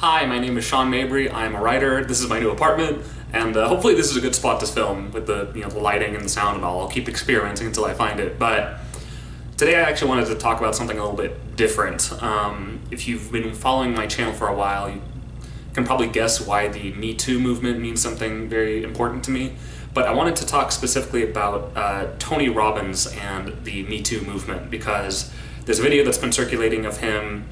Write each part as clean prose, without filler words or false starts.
Hi, my name is Sean Mabry. I'm a writer. This is my new apartment, and hopefully this is a good spot to film with the the lighting and the sound and all. I'll keep experimenting until I find it. But today I actually wanted to talk about something a little bit different. If you've been following my channel for a while, you can probably guess why the Me Too movement means something very important to me. But I wanted to talk specifically about Tony Robbins and the Me Too movement, because there's a video that's been circulating of him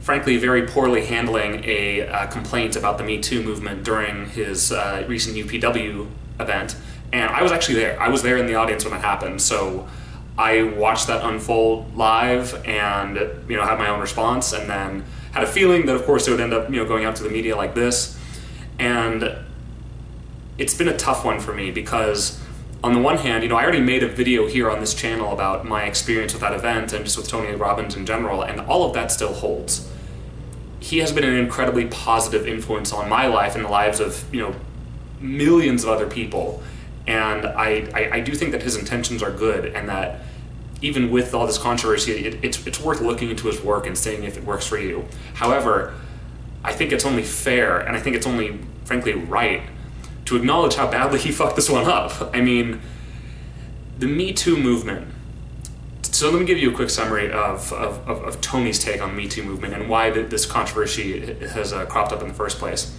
frankly very poorly handling a complaint about the Me Too movement during his recent UPW event. And I was actually there. I was there in the audience when that happened. So I watched that unfold live and had my own response, and then had a feeling that of course it would end up going out to the media like this. And it's been a tough one for me because on the one hand, I already made a video here on this channel about my experience with that event and just with Tony Robbins in general, and all of that still holds. He has been an incredibly positive influence on my life and the lives of millions of other people, and I do think that his intentions are good, and that even with all this controversy, it's worth looking into his work and seeing if it works for you. However, I think it's only fair, and I think it's only frankly right, to acknowledge how badly he fucked this one up. I mean, the Me Too movement. So let me give you a quick summary of Tony's take on the Me Too movement and why this controversy has cropped up in the first place.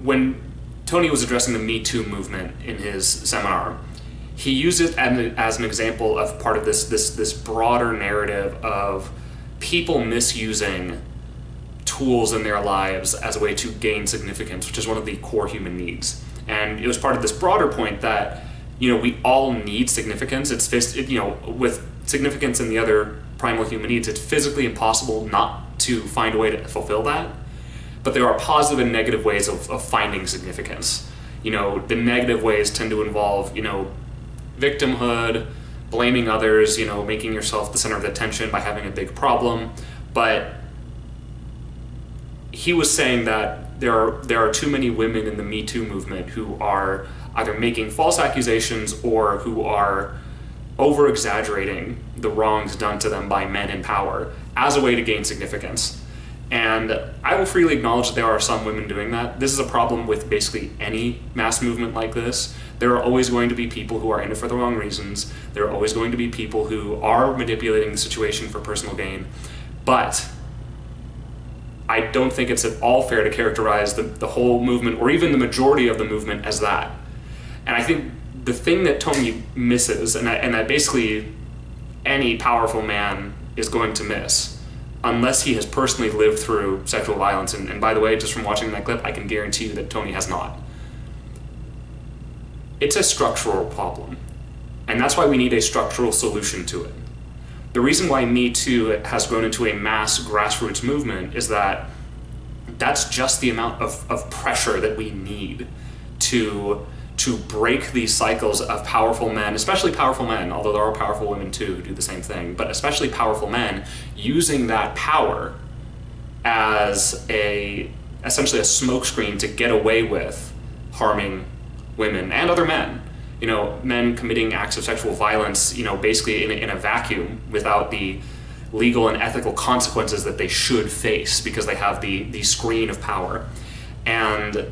When Tony was addressing the Me Too movement in his seminar, he used it as an example of part of this broader narrative of people misusing tools in their lives as a way to gain significance, which is one of the core human needs. And it was part of this broader point that we all need significance. It's with significance in the other primal human needs, it's physically impossible not to find a way to fulfill that. But there are positive and negative ways of finding significance. The negative ways tend to involve victimhood, blaming others, making yourself the center of attention by having a big problem. But he was saying that there are too many women in the Me Too movement who are either making false accusations or who are over-exaggerating the wrongs done to them by men in power as a way to gain significance. And I will freely acknowledge that there are some women doing that. This is a problem with basically any mass movement like this. There are always going to be people who are in it for the wrong reasons. There are always going to be people who are manipulating the situation for personal gain. But I don't think it's at all fair to characterize the whole movement, or even the majority of the movement, as that. And I think the thing that Tony misses, and that basically any powerful man is going to miss, unless he has personally lived through sexual violence, and by the way, just from watching that clip, I can guarantee you that Tony has not. It's a structural problem, and that's why we need a structural solution to it. The reason why Me Too has grown into a mass grassroots movement is that that's just the amount of pressure that we need to break these cycles of powerful men, especially powerful men, although there are powerful women too who do the same thing, but especially powerful men using that power as essentially a smokescreen to get away with harming women and other men. Men committing acts of sexual violence, basically in a vacuum without the legal and ethical consequences that they should face because they have the screen of power. And,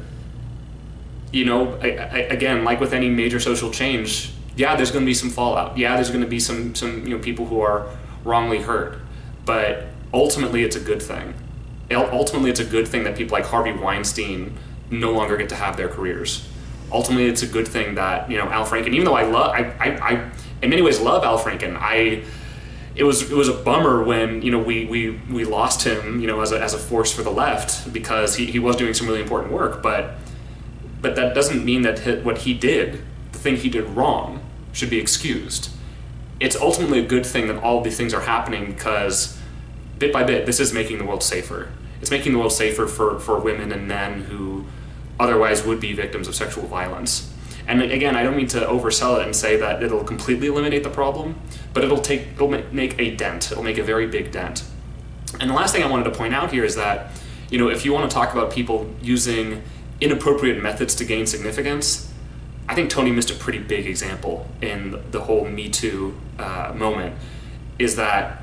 again, like with any major social change, yeah, there's going to be some fallout. Yeah, there's going to be some people who are wrongly hurt. But ultimately, it's a good thing. Ultimately, it's a good thing that people like Harvey Weinstein no longer get to have their careers. Ultimately, it's a good thing that Al Franken, even though I in many ways love Al Franken, it was a bummer when we lost him as a force for the left, because he was doing some really important work, but that doesn't mean that what he did, the thing he did wrong, should be excused. It's ultimately a good thing that all of these things are happening, because bit by bit this is making the world safer. It's making the world safer for women and men who otherwise would be victims of sexual violence. And again, I don't mean to oversell it and say that it'll completely eliminate the problem, but it'll make a dent. It'll make a very big dent. And the last thing I wanted to point out here is that, if you want to talk about people using inappropriate methods to gain significance, I think Tony missed a pretty big example in the whole Me Too moment, is that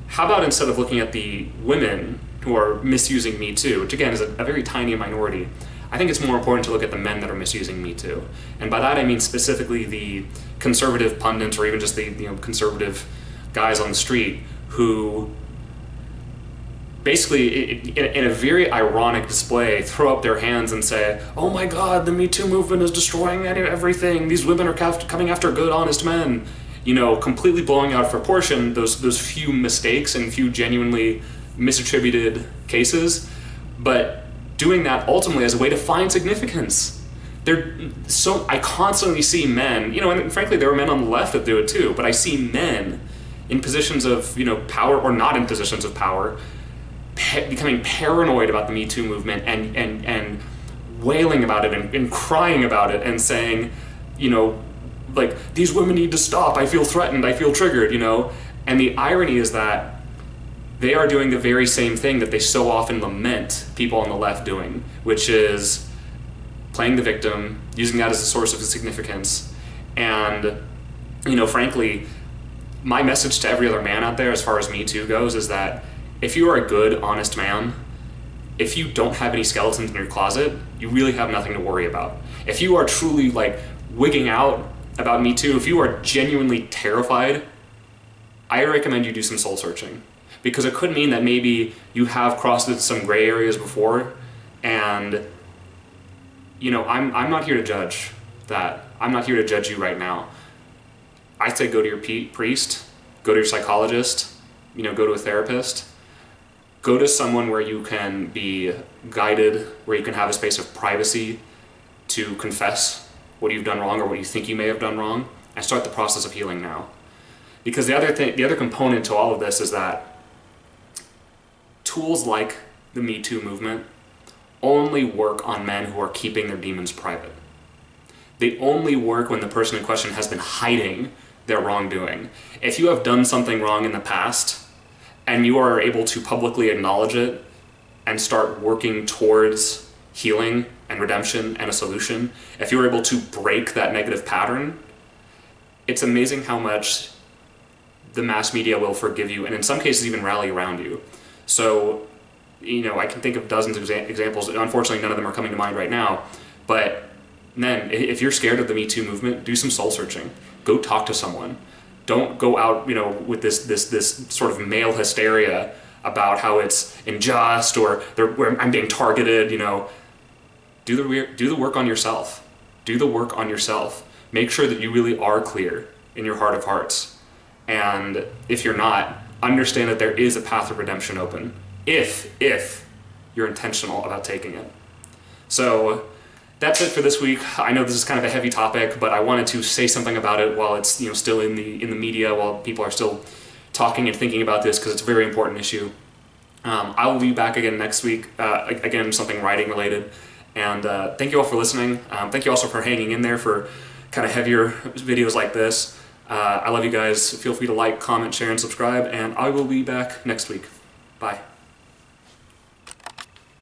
how about instead of looking at the women who are misusing Me Too, which again is a very tiny minority, I think it's more important to look at the men that are misusing Me Too. And by that I mean specifically the conservative pundits, or even just the conservative guys on the street who basically, in a very ironic display, throw up their hands and say, "Oh my God, the Me Too movement is destroying everything. These women are coming after good, honest men." Completely blowing out of proportion those few mistakes and few genuinely misattributed cases, but doing that ultimately as a way to find significance. I constantly see men, and frankly there are men on the left that do it too, but I see men in positions of power, or not in positions of power, becoming paranoid about the Me Too movement and wailing about it and crying about it and saying, like, these women need to stop, I feel threatened, I feel triggered, And the irony is that they are doing the very same thing that they so often lament people on the left doing, which is playing the victim, using that as a source of significance. And, frankly, my message to every other man out there as far as Me Too goes is that if you are a good, honest man, if you don't have any skeletons in your closet, you really have nothing to worry about. If you are truly, wigging out about Me Too, if you are genuinely terrified, I recommend you do some soul searching, because it could mean that maybe you have crossed into some gray areas before, and I'm not here to judge that. I'm not here to judge you right now. I say go to your priest, go to your psychologist, go to a therapist, go to someone where you can be guided, where you can have a space of privacy to confess what you've done wrong or what you think you may have done wrong, and start the process of healing now. Because the other component to all of this is that tools like the Me Too movement only work on men who are keeping their demons private. They only work when the person in question has been hiding their wrongdoing. If you have done something wrong in the past and you are able to publicly acknowledge it and start working towards healing and redemption and a solution, if you're able to break that negative pattern, it's amazing how much the mass media will forgive you, and in some cases even rally around you. So, I can think of dozens of examples. Unfortunately, none of them are coming to mind right now, but then if you're scared of the Me Too movement, do some soul searching. Go talk to someone. Don't go out, with this sort of male hysteria about how it's unjust or I'm being targeted, Do the work on yourself. Do the work on yourself. Make sure that you really are clear in your heart of hearts. And if you're not, understand that there is a path of redemption open if you're intentional about taking it. So that's it for this week. I know this is kind of a heavy topic, but I wanted to say something about it while it's still in the media, while people are still talking and thinking about this, because it's a very important issue. I will be back again next week, again something writing related. And thank you all for listening. Thank you also for hanging in there for kind of heavier videos like this. I love you guys. Feel free to like, comment, share, and subscribe, and I will be back next week. Bye.